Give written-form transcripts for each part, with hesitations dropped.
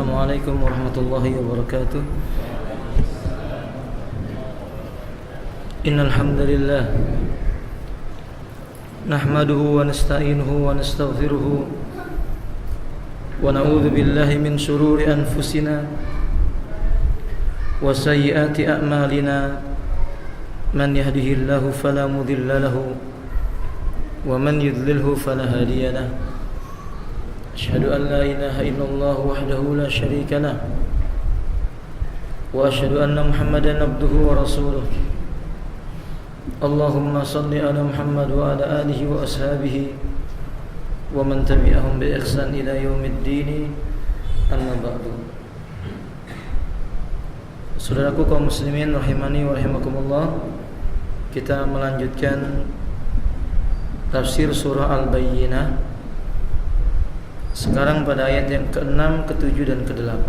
Assalamualaikum warahmatullahi wabarakatuh. Innal hamdalillah nahmaduhu wa nasta'inuhu wa nastaghfiruhu wa na'udzu billahi min shururi anfusina wa sayyiati a'malina. Man yahdihillahu fala mudilla lahu wa man yudlilhu fala hadiya lahu. Asyhadu an la ilaha illallah wahdahu la syarika lah wa asyhadu anna Muhammadan abduhu wa rasuluh. Allahumma salli ala Muhammad wa ala alihi wa ashabihi wa man tabi'ahum bi ihsan ila yaumiddin. Amma ba'du. Saudaraku kaum muslimin rahimani wa rahimakumullah, kita melanjutkan tafsir surah Al-Bayyinah. Sekarang pada ayat yang ke-6, ke-7 dan ke-8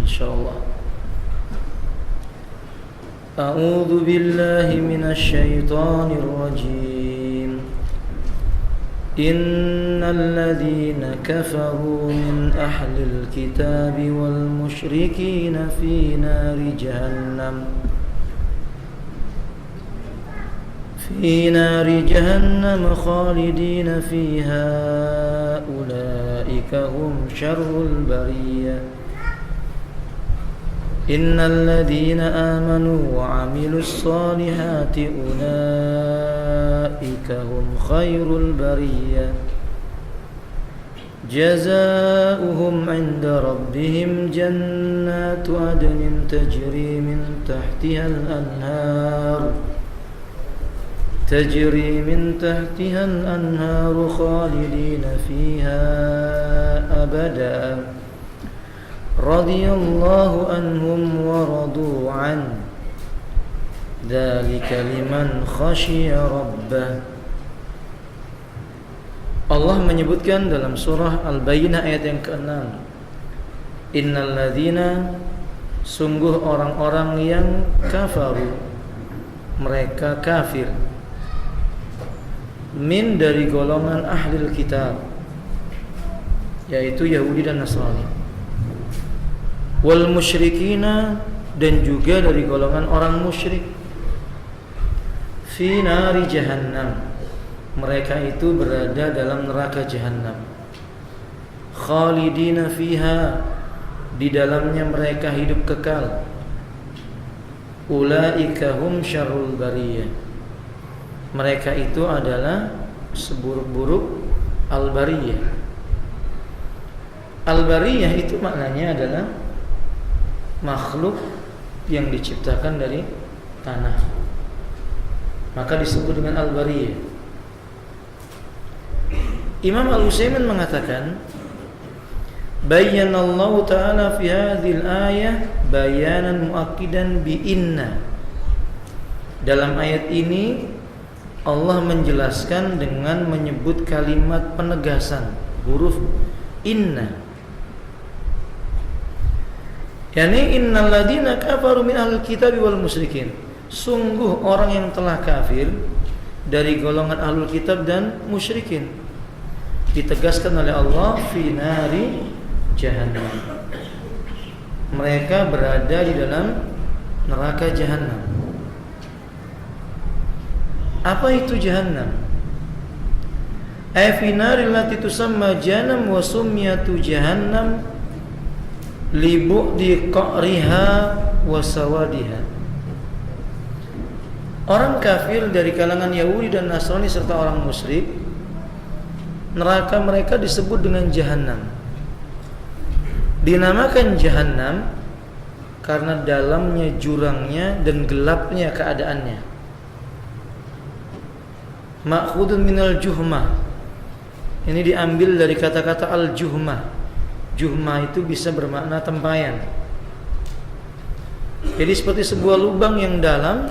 insyaallah. A'udzu billahi minasy syaithanir rajim. Innal ladzina kafaru min ahlil kitabi wal musyrikin fi nari jahannam في نار جهنم خالدين فيها أولئك هم شر البرية. إن الذين آمنوا وعملوا الصالحات أولئك هم خير البرية. جزاؤهم عند ربهم جنات عدن تجري من تحتها الأنهار خالدين فيها أبدا رضي الله عنهم ورضوا عنه ذلك لمن خشي ربه. Allah menyebutkan dalam surah Al-Bayyinah ayat yang ke-6, Innal ladzina, sungguh orang-orang yang kafaru, mereka kafir, min dari golongan ahlil kitab, yaitu Yahudi dan Nasrani, wal musyrikina, dan juga dari golongan orang musyrik, fi nari jahannam, mereka itu berada dalam neraka jahannam, khalidina fiha, di dalamnya mereka hidup kekal, ulaika hum syarrul bariyah, mereka itu adalah seburuk-buruk al-bariyah. Al-bariyah itu maknanya adalah makhluk yang diciptakan dari tanah, maka disebut dengan al-bariyah. Imam Al-Utsaimin mengatakan, Bayyanallahu ta'ala fi hadhil ayah bayanan muakkidan bi inna. Dalam ayat ini Allah menjelaskan dengan menyebut kalimat penegasan, huruf inna. Yani innal ladzina kafaru min ahlil kitabi wal musyrikin. Sungguh orang yang telah kafir dari golongan ahlul kitab dan musyrikin, ditegaskan oleh Allah fi nari jahannam, mereka berada di dalam neraka jahannam. Apa itu jahannam? Ay fi naril lati tusamma jahannam wa summiyatu jahannam li bu'di qa'riha wa sawadiha. Orang kafir dari kalangan Yahudi dan Nasrani serta orang musyrik, neraka mereka disebut dengan jahannam. Dinamakan jahannam karena dalamnya jurangnya dan gelapnya keadaannya. Ma'khudun minal juhmah, ini diambil dari kata-kata al-juhmah. Juhmah itu bisa bermakna tempayan. Jadi seperti sebuah lubang yang dalam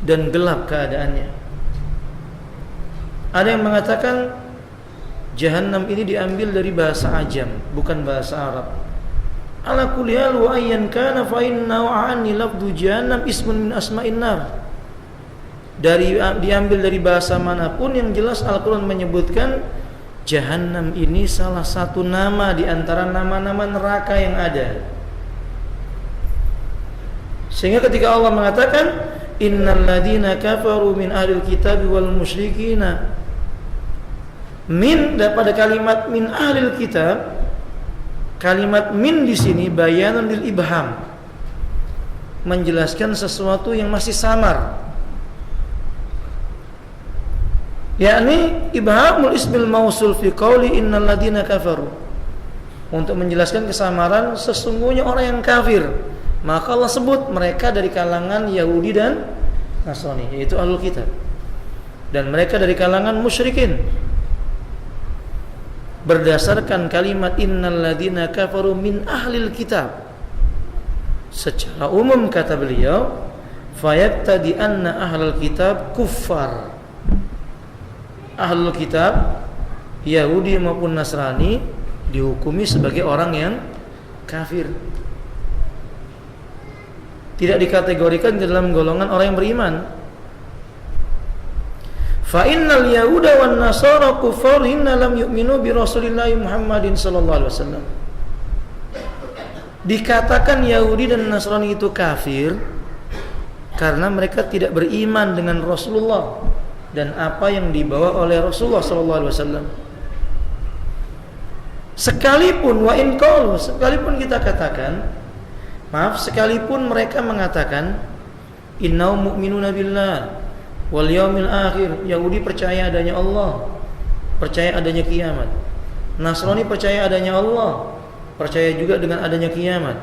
dan gelap keadaannya. Ada yang mengatakan jahannam ini diambil dari bahasa Ajam, bukan bahasa Arab. Ala kulli hal wa ayyan kana fa inna wa'ani lafdhu jahannam ismun min asma'in nar. Diambil dari bahasa manapun, yang jelas Al-Quran menyebutkan Jahannam ini salah satu nama di antara nama-nama neraka yang ada. Sehingga ketika Allah mengatakan innal ladzina kafaru min ahlil kitab wal musyrikina, min pada kalimat min ahlil kitab, kalimat min di sini bayanun lil ibham, menjelaskan sesuatu yang masih samar, yakni ibhamul ismil mausul fi qauli innal ladzina kafaru, untuk menjelaskan kesamaran sesungguhnya orang yang kafir. Maka Allah sebut mereka dari kalangan Yahudi dan Nasrani, yaitu ahlul kitab, dan mereka dari kalangan musyrikin, berdasarkan kalimat innal ladzina kafaru min ahlil kitab. Secara umum kata beliau, fayaktadi anna ahlul kitab kuffar. Ahlul kitab Yahudi maupun Nasrani dihukumi sebagai orang yang kafir, tidak dikategorikan dalam golongan orang yang beriman. Fa innal yahuda wan nasara kuffar inna lam yu'minu bi Rasulillah Muhammadin sallallahu alaihi wasallam. Dikatakan Yahudi dan Nasrani itu kafir karena mereka tidak beriman dengan Rasulullah dan apa yang dibawa oleh Rasulullah sallallahu alaihi wasallam. Sekalipun wa in qalu, sekalipun kita katakan, sekalipun mereka mengatakan innau mu'minuna billah wal yaumil akhir, Yahudi percaya adanya Allah, percaya adanya kiamat. Nasrani percaya adanya Allah, percaya juga dengan adanya kiamat.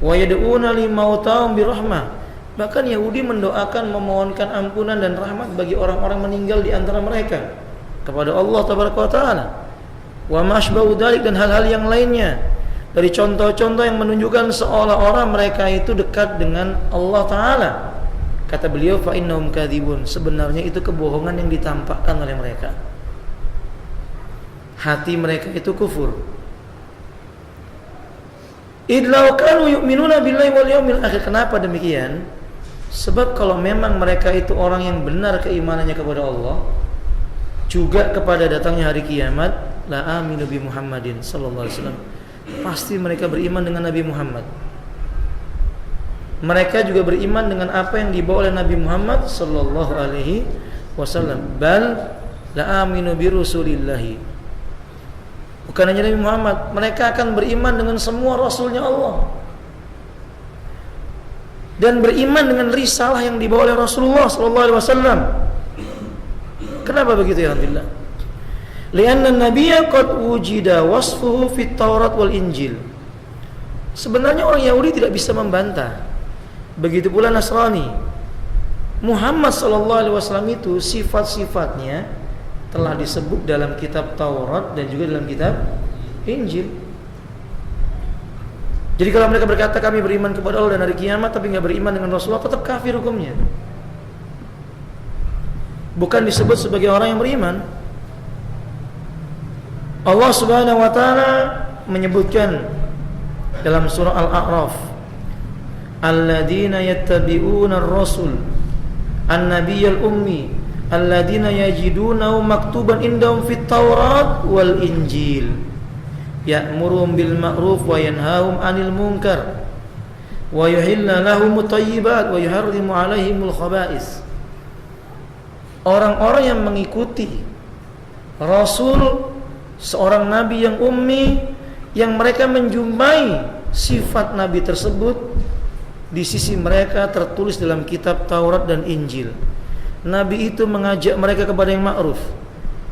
Wa yad'una limautahum birahmah, bahkan Yahudi mendoakan, memohonkan ampunan dan rahmat bagi orang-orang meninggal di antara mereka kepada Allah tabaraka wa taala. Wa masbahu dzalik, dan hal-hal yang lainnya dari contoh-contoh yang menunjukkan seolah-olah mereka itu dekat dengan Allah Ta'ala. Kata beliau, fa innahum kadzibun, sebenarnya itu kebohongan yang ditampakkan oleh mereka. Hati mereka itu kufur. Idlau kanu yu'minuna billahi wal yaumil akhir. Kenapa demikian? Sebab kalau memang mereka itu orang yang benar keimanannya kepada Allah, juga kepada datangnya hari kiamat, la aminu bi Muhammadin sallallahu alaihi wasallam, pasti mereka beriman dengan Nabi Muhammad. Mereka juga beriman dengan apa yang dibawa oleh Nabi Muhammad sallallahu alaihi wasallam. Bal la aminu bi Rasulillahi, bukan hanya Nabi Muhammad, mereka akan beriman dengan semua rasulnya Allah dan beriman dengan risalah yang dibawa oleh Rasulullah sallallahu alaihi wasallam. Kenapa begitu ya? Alhamdulillah. Lianna nabiyya qad wujida wasfuhu fit Taurat wal Injil. Sebenarnya orang Yahudi tidak bisa membantah. Begitu pula Nasrani. Muhammad sallallahu alaihi wasallam itu sifat-sifatnya telah disebut dalam kitab Taurat dan juga dalam kitab Injil. Jadi kalau mereka berkata kami beriman kepada Allah dan hari kiamat tapi enggak beriman dengan Rasulullah, tetap kafir hukumnya. Bukan disebut sebagai orang yang beriman. Allah Subhanahu wa taala menyebutkan dalam surah Al-A'raf, alladzina yattabi'una ar-rasul an-nabiyyal ummi alladzina yajidunahu maktuban indahum fit Taurat wal Injil ya'muruhum bil ma'ruf wa yanhahum 'anil munkar wa yuhillu lahumut thayyibat wa yuharrimu 'alaihimul khaba'is. Orang-orang yang mengikuti Rasul, seorang nabi yang ummi, yang mereka menjumpai sifat nabi tersebut di sisi mereka tertulis dalam kitab Taurat dan Injil. Nabi itu mengajak mereka kepada yang ma'ruf,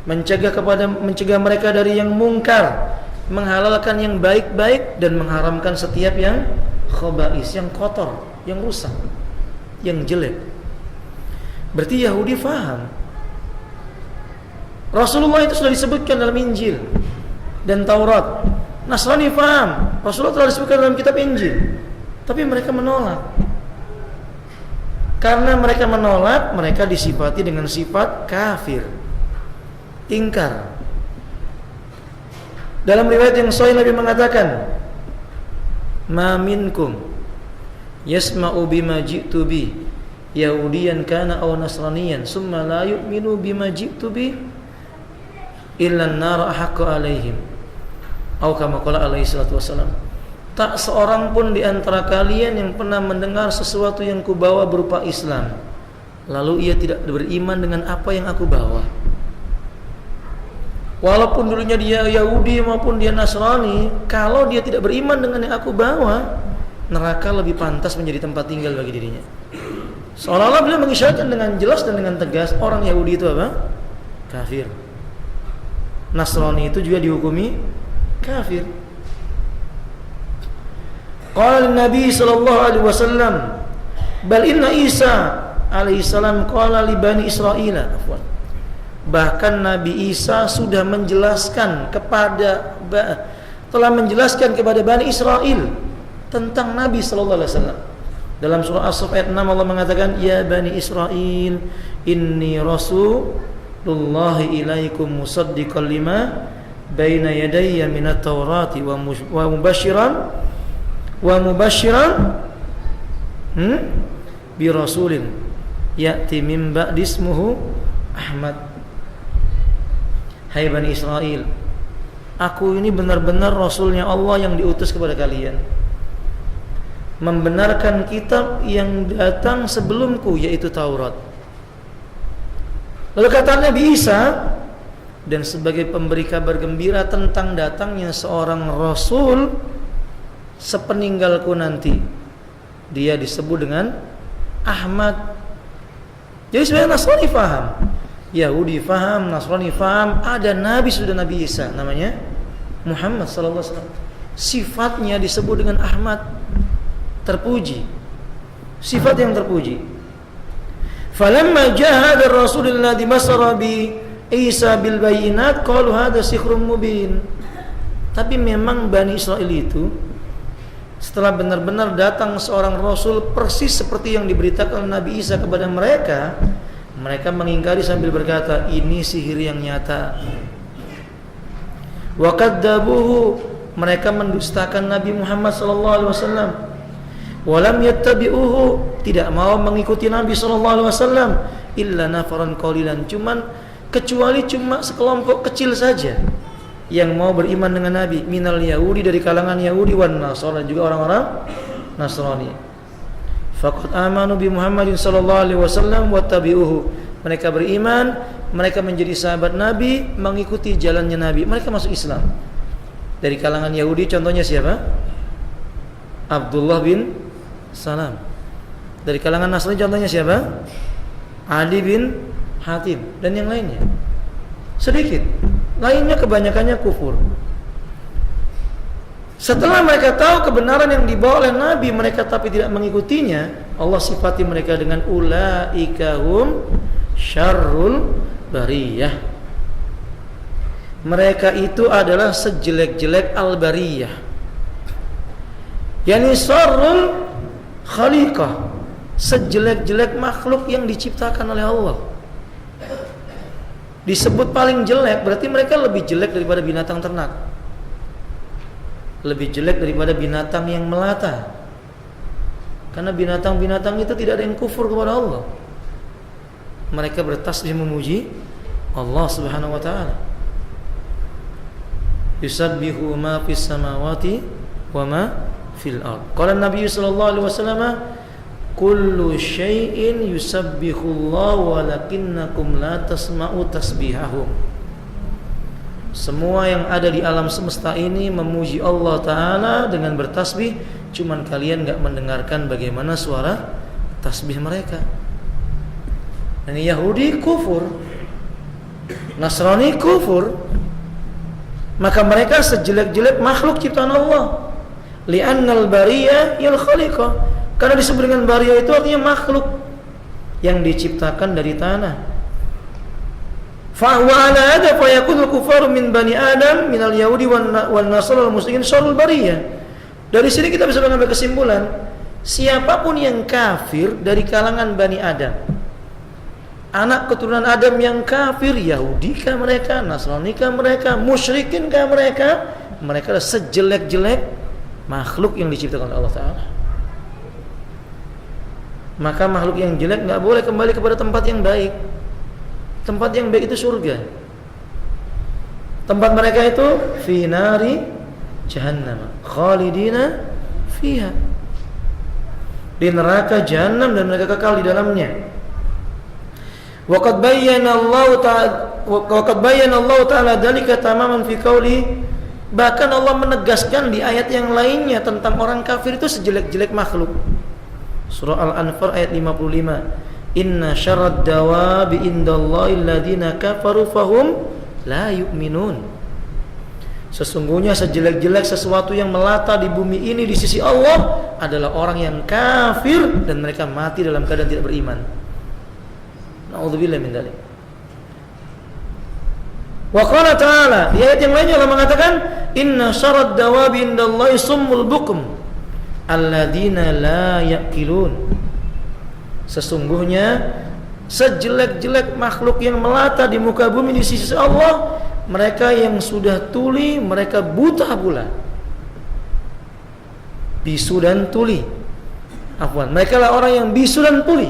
mencegah mereka dari yang mungkar, menghalalkan yang baik-baik dan mengharamkan setiap yang khaba'is, yang kotor, yang rusak, yang jelek. Berarti Yahudi faham. Rasulullah itu sudah disebutkan dalam Injil dan Taurat. Nasrani faham, Rasulullah telah disebutkan dalam kitab Injil, tapi mereka menolak. Karena mereka menolak, mereka disifati dengan sifat kafir, ingkar. Dalam riwayat yang sahih Nabi mengatakan, "Ma minkum yasma'u bima ji'tu bi Yahudiyan kana aw nasraniyan summa la yu'minu bima ji'tu bi illa an-nar ahqqu alaihim. Atau kama qala alaihi salatu wasalam. Tak seorang pun di antara kalian yang pernah mendengar sesuatu yang kubawa berupa Islam, lalu ia tidak beriman dengan apa yang aku bawa. Walaupun dulunya dia Yahudi maupun dia Nasrani, kalau dia tidak beriman dengan yang aku bawa, neraka lebih pantas menjadi tempat tinggal bagi dirinya. Seolah-olah beliau mengisyaratkan dengan jelas dan dengan tegas, orang Yahudi itu apa? Kafir. Nasrani itu juga dihukumi kafir. Qala Nabi sallallahu alaihi wasallam, bal inna Isa alaihi salam qala li bani Israil. Bahkan Nabi Isa sudah menjelaskan telah menjelaskan kepada Bani Israel tentang Nabi sallallahu alaihi wasallam. Dalam surah As-Saff ayat 6 Allah mengatakan, ya Bani Israel, inni rasulullahi ilaikum musaddiqan lima baina yadayya minat taurati wa mubashiran bi rasulin ya'ti min ba'di ismuhu Ahmad. Hai Bani Israel, aku ini benar-benar Rasulnya Allah yang diutus kepada kalian, membenarkan kitab yang datang sebelumku, yaitu Taurat. Lalu kata Nabi Isa, dan sebagai pemberi kabar gembira tentang datangnya seorang Rasul sepeninggalku nanti, dia disebut dengan Ahmad. Jadi sebenarnya Nasrani faham, Yahudi faham, Nasrani faham, ada Nabi, sudah Nabi Isa namanya Muhammad sallallahu alaihi wasallam. Sifatnya disebut dengan Ahmad, terpuji, sifat yang terpuji. Falamma jaa hadha ar-rasul alladhi basara bi Isa bil bayinat qalu hadha sihrun mubin. Tapi memang Bani Israil itu setelah benar-benar datang seorang Rasul persis seperti yang diberitakan Nabi Isa kepada mereka, mereka mengingkari sambil berkata, ini sihir yang nyata. Wa kadzabuhu, mereka mendustakan Nabi Muhammad sallallahu alaihi wasallam. Wa lam yattabi'uhu, tidak mau mengikuti Nabi sallallahu alaihi wasallam illa nafaran qalilan, kecuali cuma sekelompok kecil saja yang mau beriman dengan Nabi, minal Yahudi, dari kalangan Yahudi, wan Nasara, juga orang-orang Nasrani. Faqad amanu bi Muhammadin sallallahu alaihi wasallam wattabi'uhu, mereka beriman, mereka menjadi sahabat Nabi, mengikuti jalannya Nabi, mereka masuk Islam. Dari kalangan Yahudi contohnya siapa? Abdullah bin Salam. Dari kalangan Nasrani contohnya siapa? Ali bin Hatim dan yang lainnya. Sedikit, lainnya kebanyakannya kufur. Setelah mereka tahu kebenaran yang dibawa oleh Nabi, mereka tapi tidak mengikutinya, Allah sifati mereka dengan ulaika hum syarrul bariyah. Mereka itu adalah sejelek-jelek al-bariyah, yakni syarrul khaliqah, sejelek-jelek makhluk yang diciptakan oleh Allah. Disebut paling jelek, berarti mereka lebih jelek daripada binatang ternak, lebih jelek daripada binatang yang melata. Karena binatang-binatang itu tidak ada yang kufur kepada Allah, mereka bertasbih memuji Allah subhanahu wa ta'ala. Yusabbihu ma fis samawati wa ma fil ard. Qala Nabi sallallahu alaihi wasallam, kullu syai'in yusabbihullahu walakinnakum la tasma'u tasbihahum. Semua yang ada di alam semesta ini memuji Allah Ta'ala dengan bertasbih, cuman kalian gak mendengarkan bagaimana suara tasbih mereka. Dan Yahudi kufur, Nasrani kufur, maka mereka sejelek-jelek makhluk ciptaan Allah. Li'annal bariyah yal khaliqah, karena disebut dengan bariyah itu artinya makhluk yang diciptakan dari tanah. Fa wa ala hada fa yakunu kufaru min bani Adam minal yahudi wan nasara wal musyrikin syarrul bariyah. Dari sini kita bisa mengambil kesimpulan, siapapun yang kafir dari kalangan Bani Adam, anak keturunan Adam yang kafir, Yahudi kah mereka, Nasrani kah mereka, musyrikin kah mereka, mereka adalah sejelek-jelek makhluk yang diciptakan oleh Allah Ta'ala. Maka makhluk yang jelek gak boleh kembali kepada tempat yang baik. Tempat yang baik itu surga. Tempat mereka itu fi nari jahannam khalidina fiha, di neraka jahanam dan mereka kekal di dalamnya. Waqad bayyana Allah ta'ala dzalika tamaman fi qauli, bahkan Allah menegaskan di ayat yang lainnya tentang orang kafir itu sejelek-jelek makhluk. Surah Al-Anfal ayat 55, inna syarrad dawabi indallahi alladziina kafaru fahum la yu'minun. Sesungguhnya sejelek-jelek sesuatu yang melata di bumi ini di sisi Allah adalah orang yang kafir dan mereka mati dalam keadaan tidak beriman. Na'udzubillah min dzalik. Wa qala ta'ala, di ayat yang lainnya Allah mengatakan, inna syarrad dawabi indallahi summul bukm alladzina la yaqilun. Sesungguhnya sejelek-jelek makhluk yang melata di muka bumi di sisi Allah, mereka yang sudah tuli, mereka buta pula. Bisu dan tuli. Afwan, mereka lah orang yang bisu dan tuli.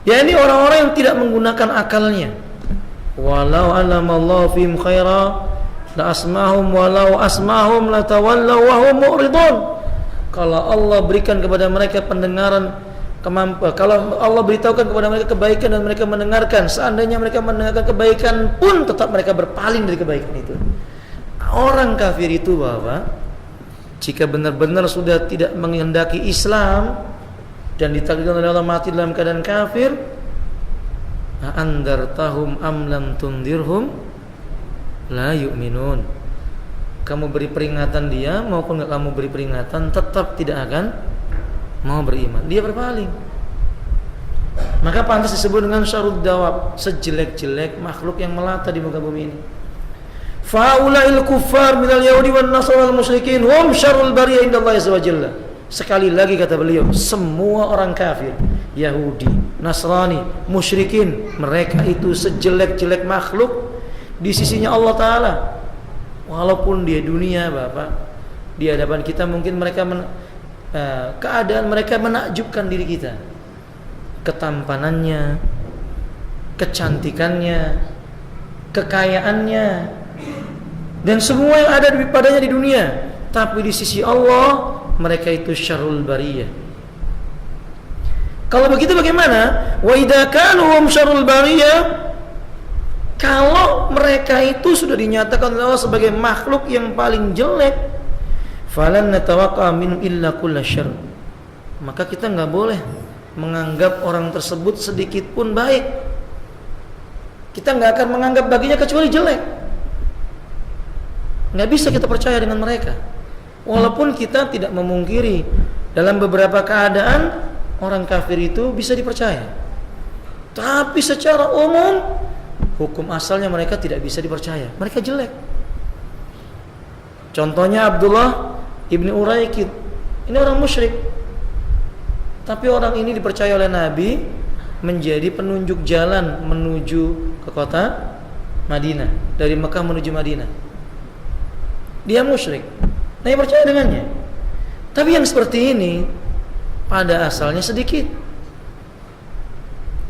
Ya, ini orang-orang yang tidak menggunakan akalnya. Walau alamallahu fihim khaira la asmahum walau asmahum la tawallaw wa hum mu'ridun. Kalau Allah berikan kepada mereka pendengaran kemampuan, kalau Allah beritahukan kepada mereka kebaikan dan mereka mendengarkan, seandainya mereka mendengarkan kebaikan pun tetap mereka berpaling dari kebaikan itu. Orang kafir itu, Bapak, jika benar-benar sudah tidak menghendaki Islam dan ditakdirkan oleh Allah mati dalam keadaan kafir, andartahum am lam tundirhum la yu'minun. Kamu beri peringatan dia maupun enggak kamu beri peringatan, tetap tidak akan mau beriman. Dia berpaling. Maka pantas disebut dengan syarrud dawab, sejelek-jelek makhluk yang melata di muka bumi ini. Faulail kuffar minal yahudi wan nasara wal musyrikin hum syarrul bariyah indallahi azza wa jalla. Sekali lagi kata beliau, semua orang kafir, Yahudi, Nasrani, musyrikin, mereka itu sejelek-jelek makhluk di sisinya Allah Ta'ala. Walaupun di dunia, Bapak, di hadapan kita mungkin mereka keadaan mereka menakjubkan diri kita, ketampanannya, kecantikannya, kekayaannya, dan semua yang ada padanya di dunia. Tapi di sisi Allah mereka itu syarrul bariyah. Kalau begitu bagaimana? Wa idza kanu hum syarrul bariyah, kalau mereka itu sudah dinyatakan oleh Allah sebagai makhluk yang paling jelek, falan natawaqqa minhum illa kulla syarr, maka kita enggak boleh menganggap orang tersebut sedikit pun baik. Kita enggak akan menganggap baginya kecuali jelek. Enggak bisa kita percaya dengan mereka. Walaupun kita tidak memungkiri dalam beberapa keadaan orang kafir itu bisa dipercaya, tapi secara umum hukum asalnya mereka tidak bisa dipercaya. Mereka jelek. Contohnya Abdullah ibni Uraikid, ini orang musyrik, tapi orang ini dipercaya oleh Nabi menjadi penunjuk jalan menuju ke kota Madinah, dari Mekah menuju Madinah. Dia musyrik, Nabi percaya dengannya. Tapi yang seperti ini pada asalnya sedikit.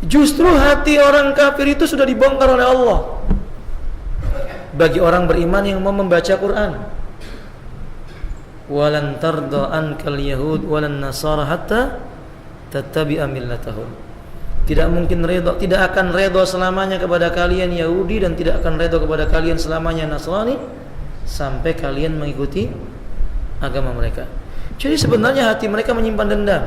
Justru hati orang kafir itu sudah dibongkar oleh Allah bagi orang beriman yang mau membaca Quran. Walan tarda ankal yahud walan nasara hatta tattabi'a millatahum. Tidak mungkin redha, tidak akan redha selamanya kepada kalian Yahudi dan tidak akan redha kepada kalian selamanya Nasrani sampai kalian mengikuti agama mereka. Jadi sebenarnya hati mereka menyimpan dendam.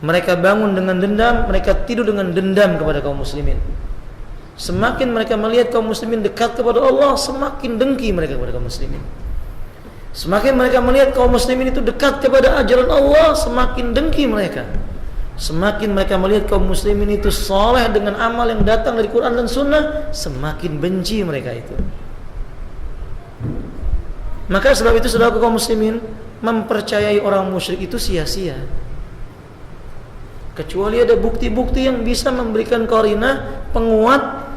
Mereka bangun dengan dendam, mereka tidur dengan dendam kepada kaum muslimin. Semakin mereka melihat kaum muslimin dekat kepada Allah, semakin dengki mereka kepada kaum muslimin. Semakin mereka melihat kaum muslimin itu dekat kepada ajaran Allah, semakin dengki mereka. Semakin mereka melihat kaum muslimin itu saleh dengan amal yang datang dari Quran dan Sunnah, semakin benci mereka itu. Maka sebab itu saudara kaum muslimin, mempercayai orang musyrik itu sia-sia. Kecuali ada bukti-bukti yang bisa memberikan qarinah, penguat,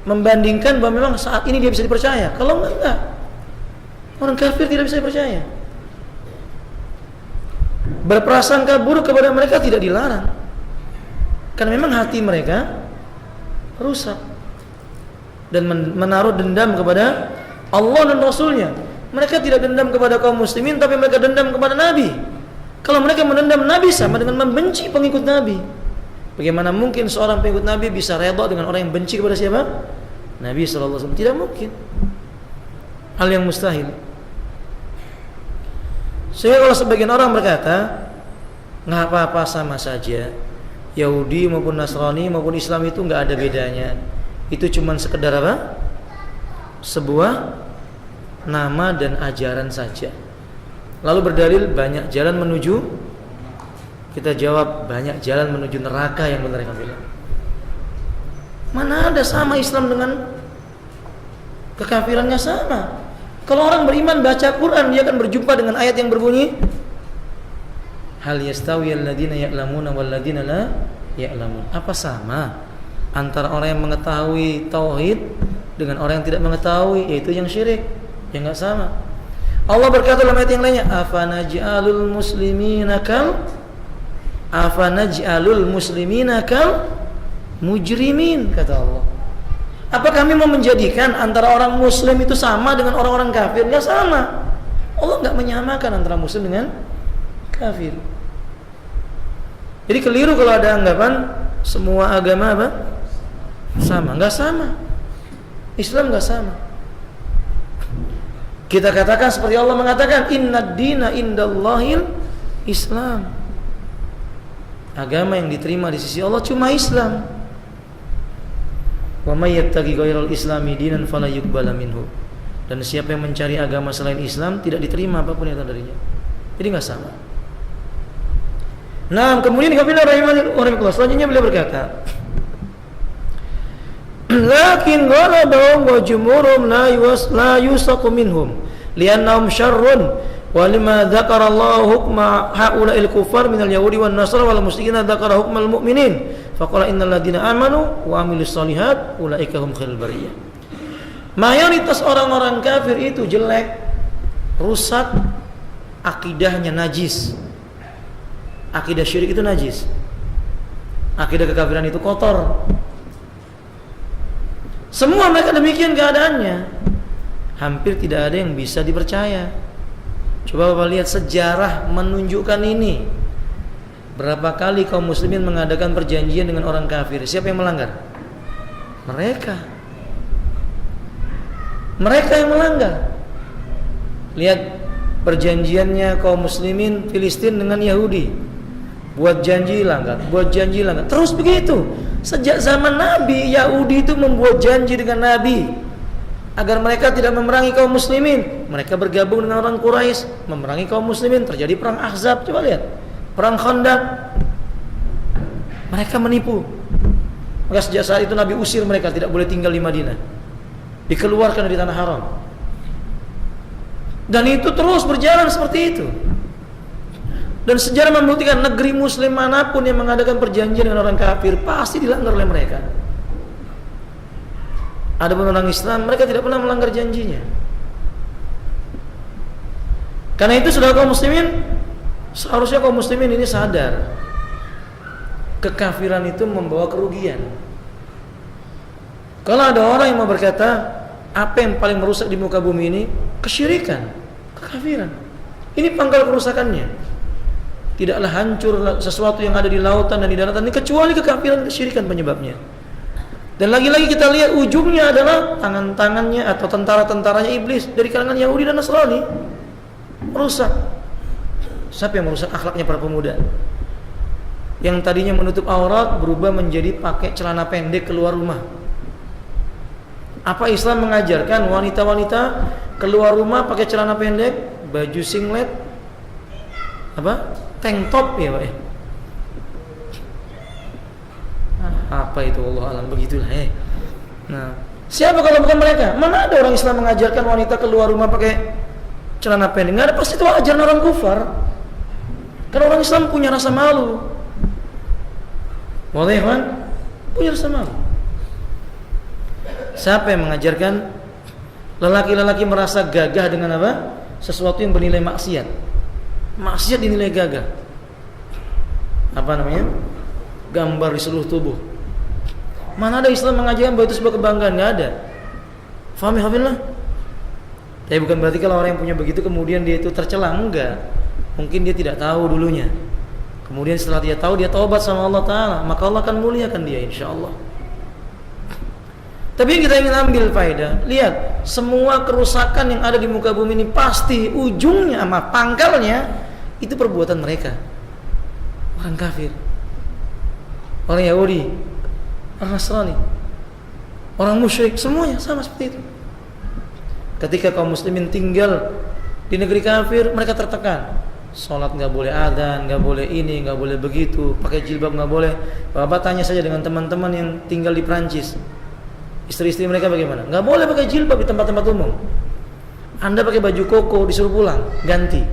membandingkan bahwa memang saat ini dia bisa dipercaya. Kalau enggak, orang kafir tidak bisa dipercaya. Berprasangka buruk kepada mereka tidak dilarang, karena memang hati mereka rusak. dan menaruh dendam kepada Allah dan Rasulnya. Mereka tidak dendam kepada kaum muslimin, tapi mereka dendam kepada Nabi. Kalau mereka menendam Nabi sama dengan membenci pengikut Nabi. Bagaimana mungkin seorang pengikut Nabi bisa redha dengan orang yang benci kepada siapa? Nabi SAW. Tidak mungkin. Hal yang mustahil. Sehingga kalau sebagian orang berkata, nggak apa-apa, sama saja, Yahudi maupun Nasrani maupun Islam itu nggak ada bedanya. Itu cuma sekedar apa? Sebuah nama dan ajaran saja. Lalu berdalil banyak jalan menuju, kita jawab banyak jalan menuju neraka yang benar yang bilang. Mana ada sama Islam dengan kekafirannya sama? Kalau orang beriman baca Quran, dia akan berjumpa dengan ayat yang berbunyi, hal yastawi alladziina ya'lamuna wal ladziina la ya'lamun. Apa sama antara orang yang mengetahui tauhid dengan orang yang tidak mengetahui, yaitu yang syirik? Ya enggak sama. Allah berkata dalam ayat yang lainnya, afanaj'alul muslimina kal mujrimin, kata Allah. Apa kami mau menjadikan antara orang muslim itu sama dengan orang-orang kafir? Enggak sama. Allah enggak menyamakan antara muslim dengan kafir. Jadi keliru kalau ada anggapan semua agama apa? Sama. Enggak sama. Islam enggak sama. Kita katakan seperti Allah mengatakan, innad dina indallahil Islam. Agama yang diterima di sisi Allah cuma Islam. Wa may yattaqi ghairal islami dinan fala yuqbala minhu. Dan siapa yang mencari agama selain Islam tidak diterima apapun yang datang darinya. Jadi enggak sama. Nah, kemudian selanjutnya beliau berkata, lakin ghalabahum wa jumhurum la yusaqu minhum li'annahum syarrun wa lima dzakara Allah hukma haula'il kuffar minal yahudi wan nasara wal musyrikin dzakara hukmal mu'minin faqala innal ladzina amanu wa amilus shalihat ulaika hum khairul bariyah. Mayoritas orang-orang kafir itu jelek, rusak, akidahnya najis. Akidah syirik itu najis. Akidah kekafiran itu kotor. Semua mereka demikian keadaannya. Hampir tidak ada yang bisa dipercaya. Coba Bapak lihat sejarah menunjukkan ini. Berapa kali kaum muslimin mengadakan perjanjian dengan orang kafir? Siapa yang melanggar? Mereka yang melanggar. Lihat perjanjiannya kaum muslimin Filistin dengan Yahudi. Buat janji langgar. Terus begitu. Sejak zaman Nabi, Yahudi itu membuat janji dengan Nabi agar mereka tidak memerangi kaum muslimin. Mereka bergabung dengan orang Quraisy memerangi kaum muslimin. Terjadi perang Ahzab, coba lihat. Perang Khandaq. Mereka menipu. Maka sejak saat itu Nabi usir mereka, tidak boleh tinggal di Madinah. Dikeluarkan dari tanah haram. Dan itu terus berjalan seperti itu. Dan sejarah membuktikan negeri muslim manapun yang mengadakan perjanjian dengan orang kafir pasti dilanggar oleh mereka. Adapun orang Islam, mereka tidak pernah melanggar janjinya. Karena itu saudara kaum muslimin, seharusnya kaum muslimin ini sadar kekafiran itu membawa kerugian. Kalau ada orang yang mau berkata apa yang paling merusak di muka bumi ini? Kesyirikan, kekafiran. Ini pangkal kerusakannya. Tidaklah hancur sesuatu yang ada di lautan dan di daratan ini kecuali kekafiran, kesyirikan penyebabnya. Dan lagi-lagi kita lihat ujungnya adalah tangan-tangannya atau tentara-tentaranya iblis dari kalangan Yahudi dan Nasrani. Merusak. Siapa yang merusak akhlaknya para pemuda? Yang tadinya menutup aurat berubah menjadi pakai celana pendek keluar rumah. Apa Islam mengajarkan wanita-wanita keluar rumah pakai celana pendek, baju singlet, tank top ya Pak? Apa itu Allah alam, begitulah Nah, siapa kalau bukan mereka? Mana ada orang Islam mengajarkan wanita keluar rumah pakai celana pendek? Nggak ada, pasti itu ajaran orang kufar. Karena orang Islam punya rasa malu. Boleh kan? Punya rasa malu. Siapa yang mengajarkan lelaki-lelaki merasa gagah dengan apa? Sesuatu yang bernilai maksiat. Maksiat dinilai gagah. Apa namanya? Gambar di seluruh tubuh. Mana ada Islam mengajarkan bahwa itu sebuah kebanggaan? Nggak ada. Faham ya Hafillah? Tapi bukan berarti kalau orang yang punya begitu kemudian dia itu tercela, enggak. Mungkin dia tidak tahu dulunya. Kemudian setelah dia tahu, dia taubat sama Allah Ta'ala, maka Allah akan muliakan dia insyaAllah. Tapi yang kita ingin ambil faedah, lihat, semua kerusakan yang ada di muka bumi ini pasti ujungnya sama pangkalnya itu perbuatan mereka. Orang kafir, orang Yahudi, orang Nasrani, orang musyrik, semuanya sama seperti itu. Ketika kaum muslimin tinggal di negeri kafir, mereka tertekan. Sholat nggak boleh adzan, nggak boleh ini, nggak boleh begitu, pakai jilbab nggak boleh. Bapak tanya saja dengan teman-teman yang tinggal di Perancis, istri-istri mereka bagaimana? Nggak boleh pakai jilbab di tempat-tempat umum. Anda pakai baju koko disuruh pulang, ganti.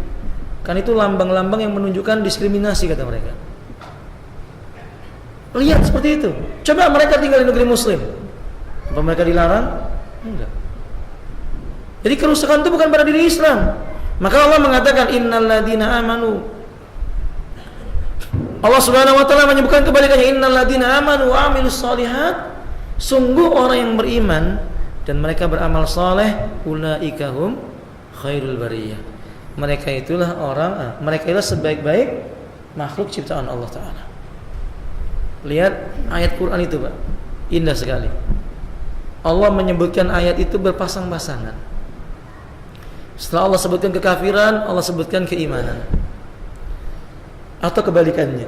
Kan itu lambang-lambang yang menunjukkan diskriminasi kata mereka. Lihat seperti itu. Coba mereka tinggal di negeri muslim, apa mereka dilarang? Enggak. Jadi kerusakan itu bukan pada diri Islam. Maka Allah mengatakan innalladzina amanu. Allah Subhanahu wa taala menyebutkan kebalikannya, innalladzina amanu wa amilus shalihat. Sungguh orang yang beriman dan mereka beramal saleh, ulaika hum khairul bariyah. Mereka itulah mereka itulah sebaik-baik makhluk ciptaan Allah Ta'ala. Lihat ayat Quran itu, Pak. Indah sekali. Allah menyebutkan ayat itu berpasang-pasangan. Setelah Allah sebutkan kekafiran, Allah sebutkan keimanan. Atau kebalikannya.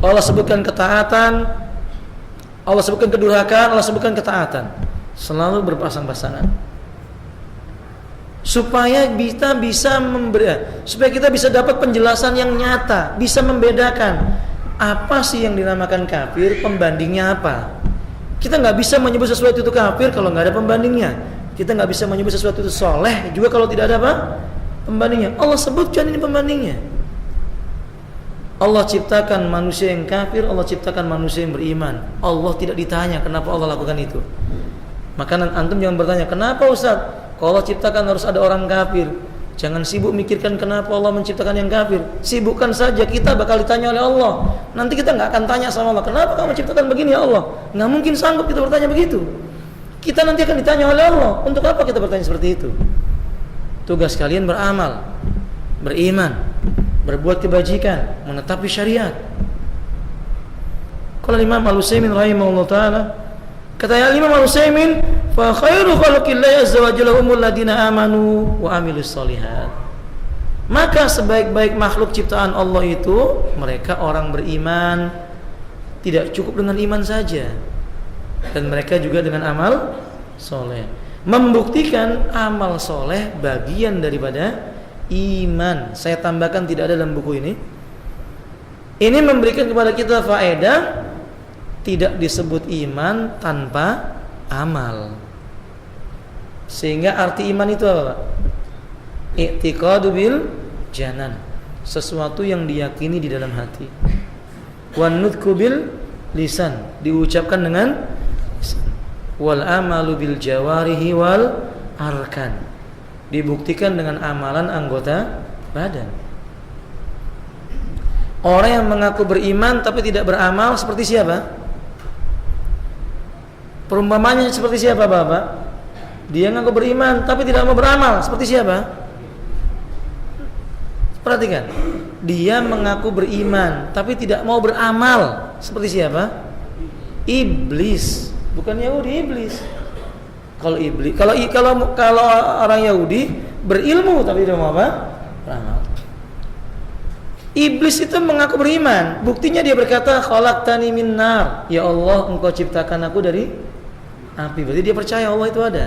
Allah sebutkan ketaatan, Allah sebutkan kedurhakaan, Allah sebutkan ketaatan. Selalu berpasang-pasangan. Supaya kita bisa dapat penjelasan yang nyata, bisa membedakan apa sih yang dinamakan kafir, pembandingnya apa. Kita nggak bisa menyebut sesuatu itu kafir kalau nggak ada pembandingnya. Kita nggak bisa menyebut sesuatu itu soleh juga kalau tidak ada apa? Pembandingnya. Allah sebutkan ini pembandingnya. Allah ciptakan manusia yang kafir, Allah ciptakan manusia yang beriman. Allah tidak ditanya kenapa Allah lakukan itu. Maka antum jangan bertanya, kenapa Ustaz? Kalau Allah ciptakan harus ada orang kafir. Jangan sibuk mikirkan kenapa Allah menciptakan yang kafir. Sibukkan saja, kita bakal ditanya oleh Allah. Nanti kita nggak akan tanya sama Allah, kenapa kamu menciptakan begini ya Allah? Nggak mungkin sanggup kita bertanya begitu. Kita nanti akan ditanya oleh Allah. Untuk apa kita bertanya seperti itu? Tugas kalian beramal, beriman, berbuat kebajikan, menetapi syariat. Qala Imam Al-Utsaimin rahimahullah taala, kata Imam Al-Utsaimin, fa khairu khalqillahi azza wa jalla humul ladina amanu wa amilus shalihat. Maka sebaik-baik makhluk ciptaan Allah itu mereka orang beriman. Tidak cukup dengan iman saja, dan mereka juga dengan amal soleh. Membuktikan amal soleh bagian daripada iman. Saya tambahkan tidak ada dalam buku ini. Ini memberikan kepada kita faedah, tidak disebut iman tanpa amal. Sehingga arti iman itu apa, Pak? I'tiqadu bil janan, sesuatu yang diyakini di dalam hati. Wan nutqu bil lisan, diucapkan dengan lisan. Wal amalu bil jawarihi wal arkan, dibuktikan dengan amalan anggota badan. Orang yang mengaku beriman tapi tidak beramal seperti siapa? Perumpamannya seperti siapa, Bapak? Dia mengaku beriman tapi tidak mau beramal seperti siapa? Perhatikan. Dia mengaku beriman tapi tidak mau beramal seperti siapa? Iblis. Bukan Yahudi, iblis. Kalau iblis, kalau orang Yahudi berilmu tapi tidak mau apa? Beramal. Iblis itu mengaku beriman, buktinya dia berkata khalaqtani min nar, ya Allah engkau ciptakan aku dari api. Berarti dia percaya Allah itu ada.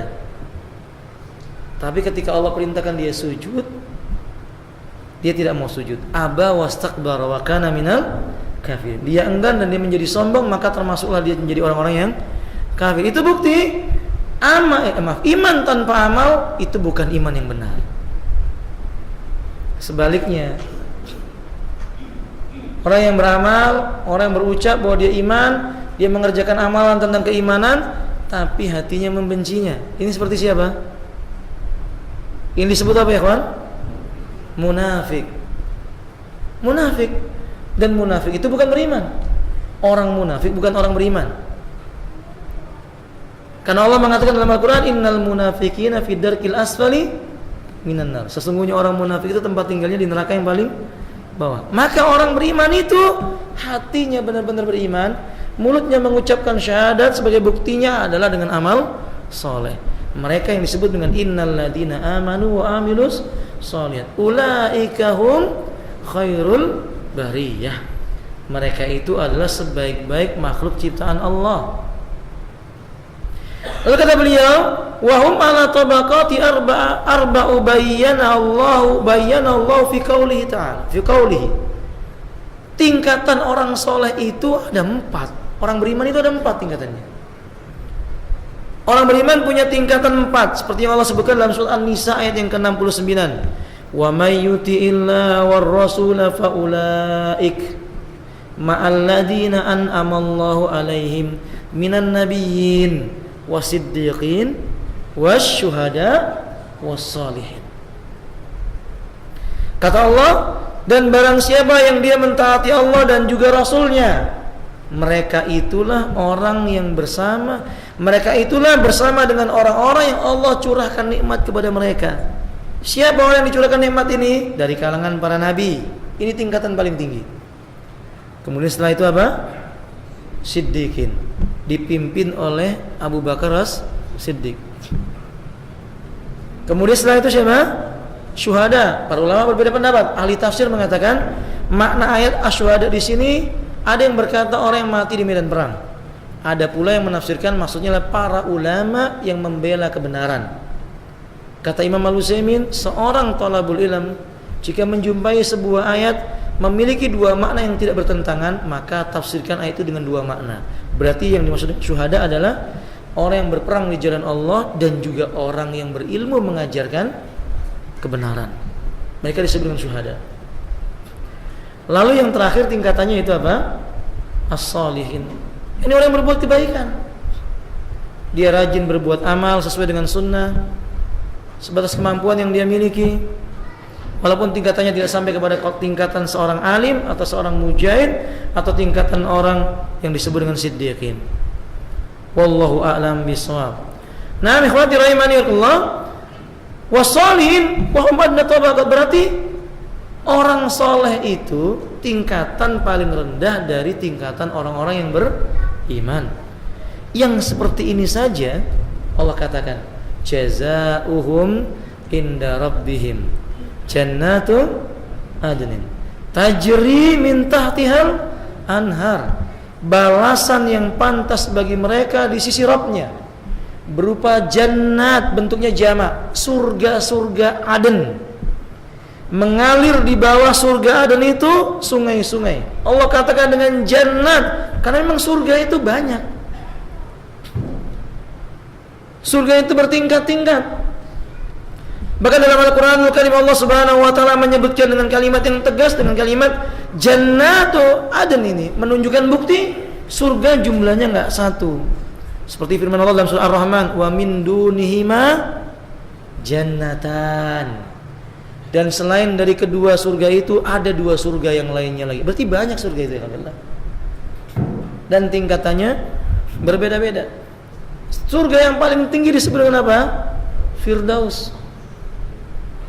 Tapi ketika Allah perintahkan dia sujud, dia tidak mau sujud. Aba wastakbara wa kana minal kafir. Dia enggan dan dia menjadi sombong, maka termasuklah dia menjadi orang-orang yang kafir. Itu bukti iman tanpa amal itu bukan iman yang benar. Sebaliknya, orang yang beramal, orang yang berucap bahwa dia iman, dia mengerjakan amalan tentang keimanan, tapi hatinya membencinya. Ini seperti siapa? Ini disebut apa ya, kawan? Munafik. Munafik. Dan munafik itu bukan beriman. Orang munafik bukan orang beriman. Karena Allah mengatakan dalam Al-Quran, innal munafiqina fi darkil asfali minan nar. Sesungguhnya orang munafik itu tempat tinggalnya di neraka yang paling bawah. Maka orang beriman itu hatinya benar-benar beriman, mulutnya mengucapkan syahadat, sebagai buktinya adalah dengan amal soleh. Mereka yang disebut dengan innal ladina amanu wa amilus sholihat ulaika hum khairul bariyah. Mereka itu adalah sebaik-baik makhluk ciptaan Allah. Lalu kata beliau, wa hum ala tabaqati arba'u bayyana Allah fi qoulihi ta'ala. Fi qoulihi. Tingkatan orang soleh itu ada 4. Orang beriman itu ada 4 tingkatannya. Orang beriman punya tingkatan 4, seperti yang Allah sebutkan dalam surat An-Nisa ayat yang ke-69. Wa may yuti'illah war rasula fa ulaik ma'al ladina an'ama Allahu alaihim minan nabiyyin wasiddiqin wasyuhada wassalihin. Kata Allah, dan barang siapa yang dia mentaati Allah dan juga Rasulnya, mereka itulah orang yang bersama, mereka itulah bersama dengan orang-orang yang Allah curahkan nikmat kepada mereka. Siapa orang yang dicurahkan nikmat ini? Dari kalangan para nabi. Ini tingkatan paling tinggi. Kemudian setelah itu apa? Siddiqin, dipimpin oleh Abu Bakar As-Siddiq. Kemudian setelah itu siapa? Syuhada. Para ulama berbeda pendapat. Ahli tafsir mengatakan makna ayat asyuhada di sini, ada yang berkata orang yang mati di medan perang. Ada pula yang menafsirkan maksudnya adalah para ulama yang membela kebenaran. Kata Imam Al-Utsaimin, seorang thalabul ilm jika menjumpai sebuah ayat memiliki 2 makna yang tidak bertentangan, maka tafsirkan ayat itu dengan 2 makna. Berarti yang dimaksud syuhada adalah orang yang berperang di jalan Allah dan juga orang yang berilmu mengajarkan kebenaran. Mereka disebut dengan syuhada. Lalu yang terakhir tingkatannya itu apa? As-shalihin. Ini orang yang berbuat kebaikan. Dia rajin berbuat amal sesuai dengan sunnah, sebatas kemampuan yang dia miliki. Walaupun tingkatannya tidak sampai kepada tingkatan seorang alim atau seorang mujahid atau tingkatan orang yang disebut dengan siddiqin. Wallahu a'lam bishawab. Nah, ikhwati rahimani Allah, wasalihin wa hum adna tabaqat, berarti orang soleh itu tingkatan paling rendah dari tingkatan orang-orang yang beriman. Yang seperti ini saja Allah katakan, jazaohum inda rabbihim jannatu adnin tajri min tahtihal anhar. Balasan yang pantas bagi mereka di sisi Rabbnya berupa jannat, bentuknya jamak, surga-surga Aden. Mengalir di bawah surga Aden itu sungai-sungai. Allah katakan dengan jannat karena memang surga itu banyak. Surga itu bertingkat-tingkat. Bahkan dalam Al-Quranul Karim Allah Subhanahu wa taala menyebutkan dengan kalimat yang tegas, dengan kalimat jannatu adn, ini menunjukkan bukti surga jumlahnya enggak satu. Seperti firman Allah dalam surah Ar-Rahman, wa min dunihima jannatan. Dan selain dari kedua surga itu ada 2 surga yang lainnya lagi. Berarti banyak surga itu ya Allah. Dan tingkatannya berbeda-beda. Surga yang paling tinggi disebut dengan apa? Firdaus.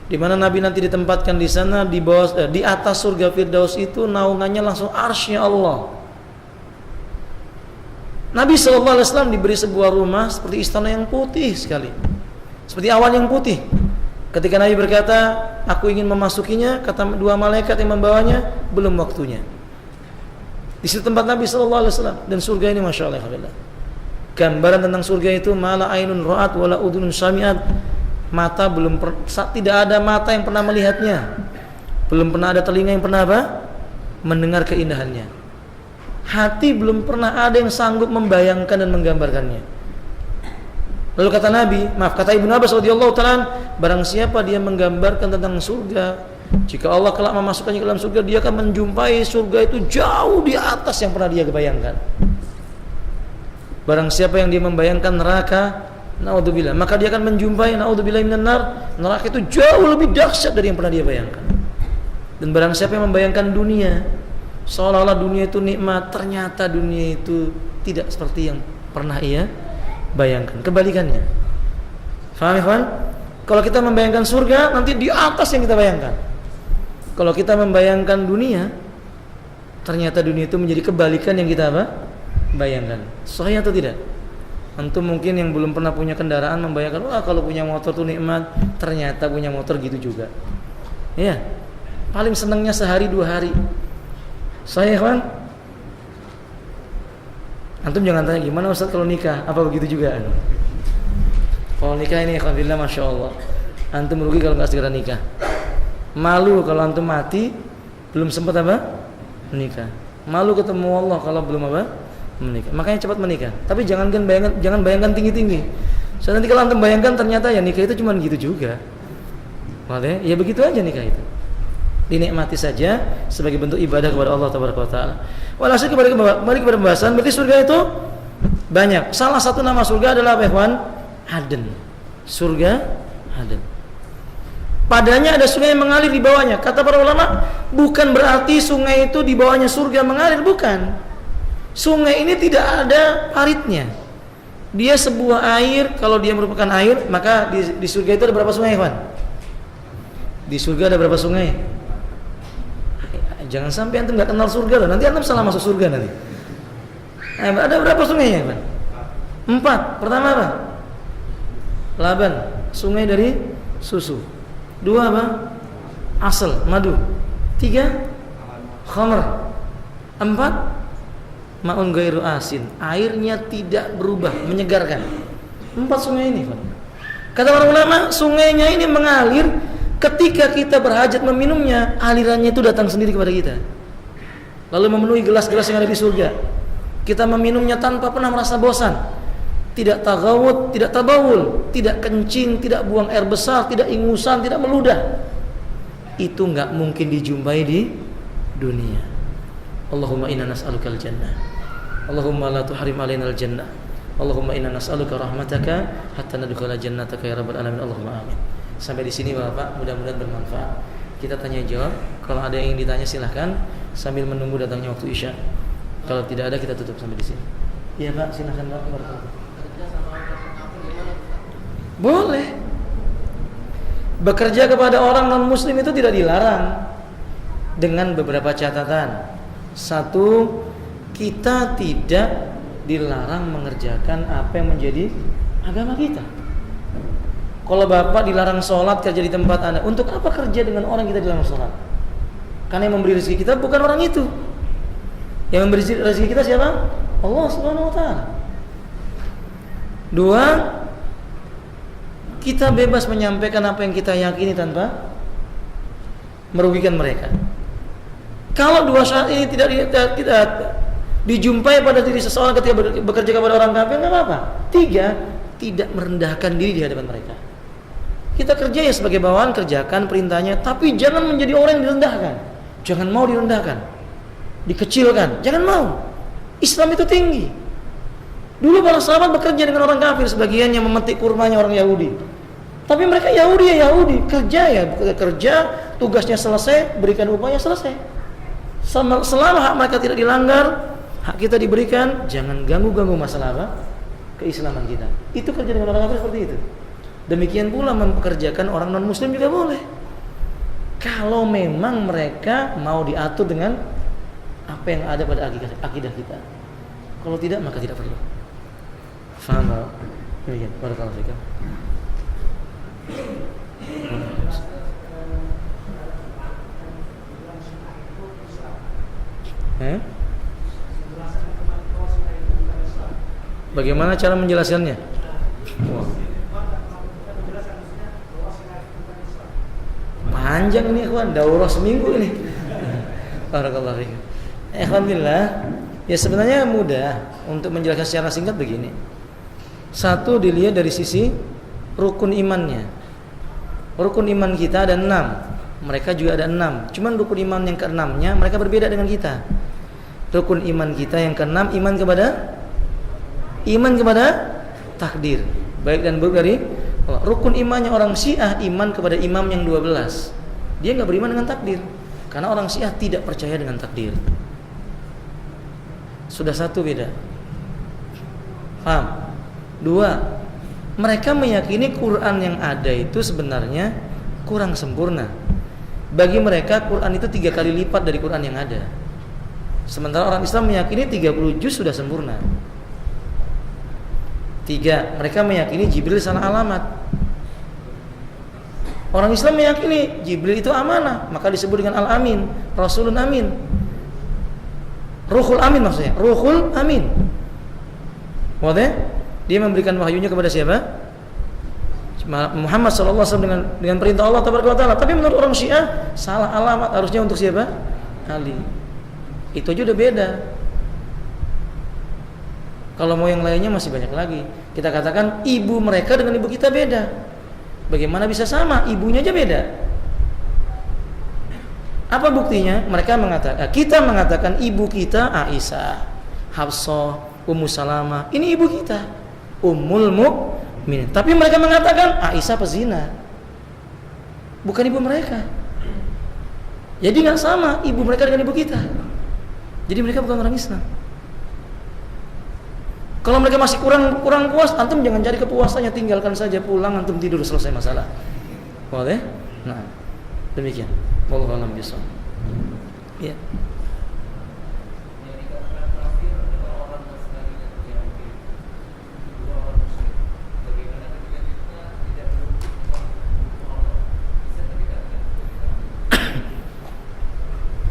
Di mana Nabi nanti ditempatkan di sana, di bawah, di atas surga Firdaus itu naungannya langsung arsy-Nya Allah. Nabi SAW diberi sebuah rumah seperti istana yang putih sekali, seperti awan yang putih. Ketika Nabi berkata, aku ingin memasukinya, kata 2 malaikat yang membawanya, belum waktunya. Di situ tempat Nabi SAW. Dan surga ini Masya Allah, gambaran tentang surga itu mala ainun ra'at wala udunun sami'at. Mata tidak ada mata yang pernah melihatnya, belum pernah ada telinga yang pernah apa? Mendengar keindahannya. Hati belum pernah ada yang sanggup membayangkan dan menggambarkannya. Lalu kata Nabi, kata Ibnu Abbas radhiyallahu ta'ala, barang siapa dia menggambarkan tentang surga, jika Allah kelak memasukkannya ke dalam surga, dia akan menjumpai surga itu jauh di atas yang pernah dia bayangkan. Barang siapa yang dia membayangkan neraka, naudzubillah, maka dia akan menjumpai naudzubillah minan nar, neraka itu jauh lebih dahsyat dari yang pernah dia bayangkan. Dan barang siapa yang membayangkan dunia seolah-olah dunia itu nikmat, ternyata dunia itu tidak seperti yang pernah ia bayangkan. Kebalikannya. Faham ya, kalau kita membayangkan surga, nanti di atas yang kita bayangkan. Kalau kita membayangkan dunia, ternyata dunia itu menjadi kebalikan yang kita bayangkan. Sahih atau tidak? Antum mungkin yang belum pernah punya kendaraan membayangkan, wah kalau punya motor tuh nikmat. Ternyata punya motor gitu juga. Ya, paling senangnya sehari 2 hari. Sahih kan? Antum jangan tanya gimana Ustaz kalau nikah, apa begitu juga? Kalau nikah ini alhamdulillah Masya Allah, antum rugi kalau nggak segera nikah. Malu kalau antum mati belum sempat menikah. Malu ketemu Allah kalau belum menikah. Makanya cepat menikah. Tapi jangan bayangkan tinggi-tinggi. Soalnya nanti kalau antum bayangkan ternyata ya nikah itu cuma gitu juga. Makanya ya begitu aja nikah itu. Dinikmati saja sebagai bentuk ibadah kepada Allah Taala. Walhasil kembali kepada pembahasan, berarti surga itu banyak. Salah satu nama surga adalah Aden. Surga Aden. Padanya ada sungai yang mengalir di bawahnya. Kata para ulama, bukan berarti sungai itu di bawahnya surga mengalir, bukan. Sungai ini tidak ada paritnya. Dia sebuah air, kalau dia merupakan air, maka di surga itu ada berapa sungai, Ikhwan? Di surga ada berapa sungai? Jangan sampai antum nggak kenal surga loh, nanti antum salah masuk surga nanti. Ada berapa sungai ya, Ikhwan? 4. Pertama apa? Laban, sungai dari susu. 2 apa? Asal, madu. 3 khamr. 4 ma'un ghairu asin, airnya tidak berubah, menyegarkan. 4 sungai ini, Pak. Kata para ulama, sungainya ini mengalir ketika kita berhajat meminumnya, alirannya itu datang sendiri kepada kita. Lalu memenuhi gelas-gelas yang ada di surga. Kita meminumnya tanpa pernah merasa bosan. Tidak tagawut, tidak tabawul, tidak kencing, tidak buang air besar, tidak ingusan, tidak meludah. Itu enggak mungkin dijumpai di dunia. Allahumma inna nas'alukal jannah. Allahumma la tuhrim alaina al-jannah. Allahumma inna nas'aluka rahmataka hatta nadkhula jannataka ya rabbal alamin. Allahumma amin. Sampai di sini Bapak, mudah-mudahan bermanfaat. Kita tanya jawab. Kalau ada yang ditanya silahkan sambil menunggu datangnya waktu Isya. Kalau tidak ada kita tutup sampai di sini. Iya Pak, silahkan Pak. Boleh. Bekerja kepada orang non muslim itu tidak dilarang, dengan beberapa catatan. 1, kita tidak dilarang mengerjakan apa yang menjadi agama kita. Kalau Bapak dilarang sholat kerja di tempat Anda, untuk apa kerja dengan orang kita dilarang sholat? Karena yang memberi rezeki kita bukan orang itu. Yang memberi rezeki kita siapa? Allah Subhanahu wa taala. 2, kita bebas menyampaikan apa yang kita yakini tanpa merugikan mereka. Kalau 2 syarat ini tidak dijumpai pada diri seseorang ketika bekerja kepada orang kafir, enggak apa-apa. 3, tidak merendahkan diri di hadapan mereka. Kita kerja ya sebagai bawahan, kerjakan perintahnya, tapi jangan menjadi orang yang direndahkan. Jangan mau direndahkan, dikecilkan, jangan mau. Islam itu tinggi. Dulu para sahabat bekerja dengan orang kafir, sebagian yang memetik kurmanya orang Yahudi. Tapi mereka Yahudi ya Yahudi, kerja, tugasnya selesai, berikan upahnya selesai. Selama hak mereka tidak dilanggar, hak kita diberikan, jangan ganggu masalah keislaman kita. Itu kerja dengan orang kafir seperti itu. Demikian pula mempekerjakan orang non muslim juga boleh. Kalau memang mereka mau diatur dengan apa yang ada pada akidah kita. Kalau tidak maka tidak perlu. Faham? Demikian. Barakallahu fikum. Bagaimana cara menjelaskannya? Panjang ini ikhwan, daurah seminggu ini. Barakallahu fikum. Alhamdulillah. Ya sebenarnya mudah untuk menjelaskan secara singkat begini. 1, dilihat dari sisi rukun imannya. Rukun iman kita ada 6. Mereka juga ada 6. Cuman rukun iman yang ke-6-nya mereka berbeda dengan kita. Rukun iman kita yang ke-6 iman kepada takdir, baik dan buruk dari Allah. Rukun imannya orang Syiah iman kepada imam yang 12. Dia enggak beriman dengan takdir. Karena orang Syiah tidak percaya dengan takdir. Sudah 1 beda. Paham? Dua, mereka meyakini Quran yang ada itu sebenarnya kurang sempurna. Bagi mereka Quran itu 3 kali lipat dari Quran yang ada. Sementara orang Islam meyakini 30 juz sudah sempurna. 3, mereka meyakini Jibril salah alamat. Orang Islam meyakini Jibril itu amanah, maka disebut dengan Al-Amin, Rasulun Amin. Ruhul Amin maksudnya, Ruhul Amin. Wadah? Dia memberikan wahyunya kepada siapa? Muhammad SAW dengan perintah Allah Tabaraka wa Ta'ala. Tapi menurut orang Syiah salah alamat, harusnya untuk siapa? Ali. Itu aja udah beda. Kalau mau yang lainnya masih banyak lagi. Kita katakan ibu mereka dengan ibu kita beda. Bagaimana bisa sama? Ibunya aja beda. Apa buktinya? Kita mengatakan ibu kita Aisyah, Hafsah, Ummu Salamah. Ini ibu kita, Ummul Mukminin. Tapi mereka mengatakan Aisyah pezina. Bukan ibu mereka. Jadi nggak sama ibu mereka dengan ibu kita. Jadi mereka bukan orang Islam. Kalau mereka masih kurang puas, antum jangan cari kepuasannya, tinggalkan saja, pulang antum tidur, selesai masalah. Boleh? Nah, demikian. Wallahu a'lam bishawab. Ya.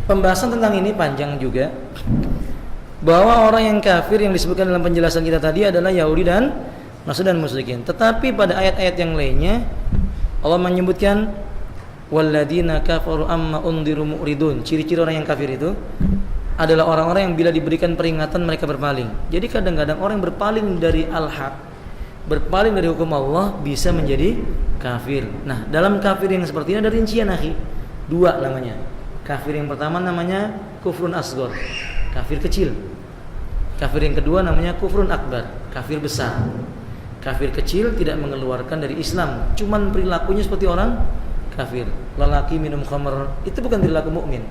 Pembahasan tentang ini panjang juga. Bahwa orang yang kafir yang disebutkan dalam penjelasan kita tadi adalah Yahudi dan Nasrani dan musyrikin. Tetapi pada ayat-ayat yang lainnya Allah menyebutkan walladzina kafaru amma undiru mu'ridun. Ciri-ciri orang yang kafir itu adalah orang-orang yang bila diberikan peringatan mereka berpaling. Jadi kadang-kadang orang yang berpaling dari al-haq, berpaling dari hukum Allah bisa menjadi kafir. Nah, dalam kafir yang seperti ini ada rincian akhi. 2 namanya. Kafir yang pertama namanya kufrun asghar, kafir kecil. Kafir yang kedua namanya kufrun akbar, kafir besar. Kafir kecil tidak mengeluarkan dari Islam, cuman perilakunya seperti orang kafir. Lelaki minum khamr itu bukan perilaku mukmin,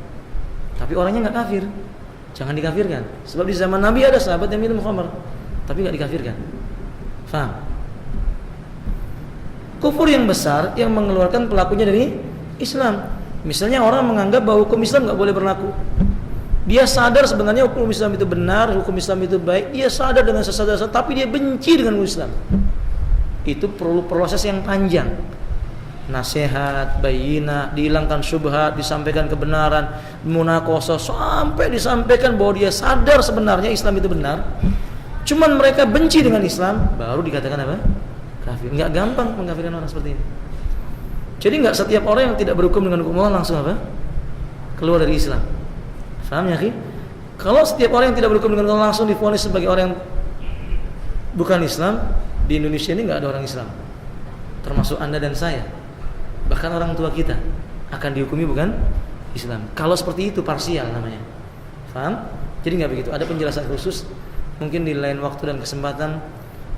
tapi orangnya nggak kafir, jangan dikafirkan. Sebab di zaman Nabi ada sahabat yang minum khamr, tapi nggak dikafirkan. Faham? Kufur yang besar yang mengeluarkan pelakunya dari Islam. Misalnya orang menganggap bahwa hukum Islam nggak boleh berlaku. Dia sadar sebenarnya hukum Islam itu benar, hukum Islam itu baik. Dia sadar dengan sesadar-sadar, tapi dia benci dengan hukum Islam. Itu perlu proses yang panjang. Nasihat, bayinah, dihilangkan syubhat, disampaikan kebenaran, munaqashah, sampai disampaikan bahwa dia sadar sebenarnya Islam itu benar. Cuman mereka benci dengan Islam, baru dikatakan apa? Kafir. Nggak gampang mengkafirkan orang seperti ini. Jadi nggak setiap orang yang tidak berhukum dengan hukum Allah langsung apa? Keluar dari Islam. Paham ya, Ki? Kalau setiap orang yang tidak berhukum dengan Allah langsung divonis sebagai orang yang bukan Islam, di Indonesia ini nggak ada orang Islam. Termasuk Anda dan saya. Bahkan orang tua kita akan dihukumi bukan Islam. Kalau seperti itu parsial namanya. Paham? Jadi nggak begitu. Ada penjelasan khusus. Mungkin di lain waktu dan kesempatan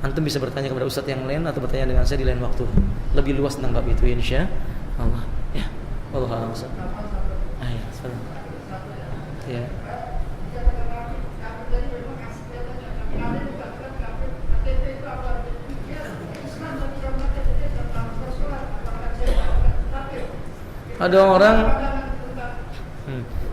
antum bisa bertanya kepada ustadz yang lain atau bertanya dengan saya di lain waktu lebih luas tentang bab itu insya Allah. Ya, wallahu a'lam. Ya.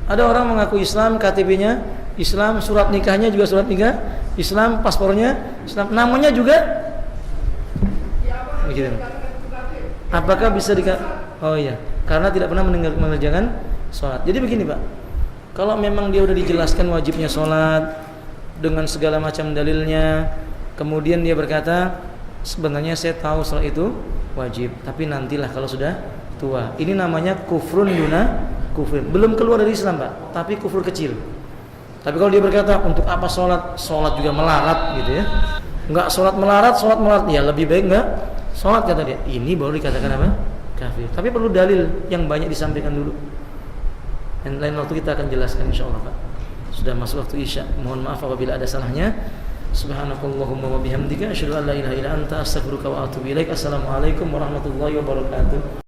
Ada orang mengaku Islam, KTP-nya Islam, surat nikahnya juga surat nikah Islam, paspornya Islam, namanya juga begitu. Apakah bisa oh iya, karena tidak pernah mengerjakan sholat. Jadi begini Pak, kalau memang dia udah dijelaskan wajibnya sholat dengan segala macam dalilnya, kemudian dia berkata sebenarnya saya tahu sholat itu wajib, tapi nantilah kalau sudah tua. Ini namanya kufrun duna kufur, belum keluar dari Islam Pak, tapi kufur kecil. Tapi kalau dia berkata untuk apa sholat, sholat juga melarat gitu ya, nggak sholat melarat, ya lebih baik nggak sholat kata dia. Ini baru dikatakan apa? Kafir. Tapi perlu dalil yang banyak disampaikan dulu. Dan lain waktu kita akan jelaskan insyaallah Pak. Sudah masuk waktu Isya. Mohon maaf apabila ada salahnya. Subhanakallahumma wa bihamdika asyhadu an la ilaha illa anta astaghfiruka wa atubu ilaik. Assalamualaikum warahmatullahi wabarakatuh.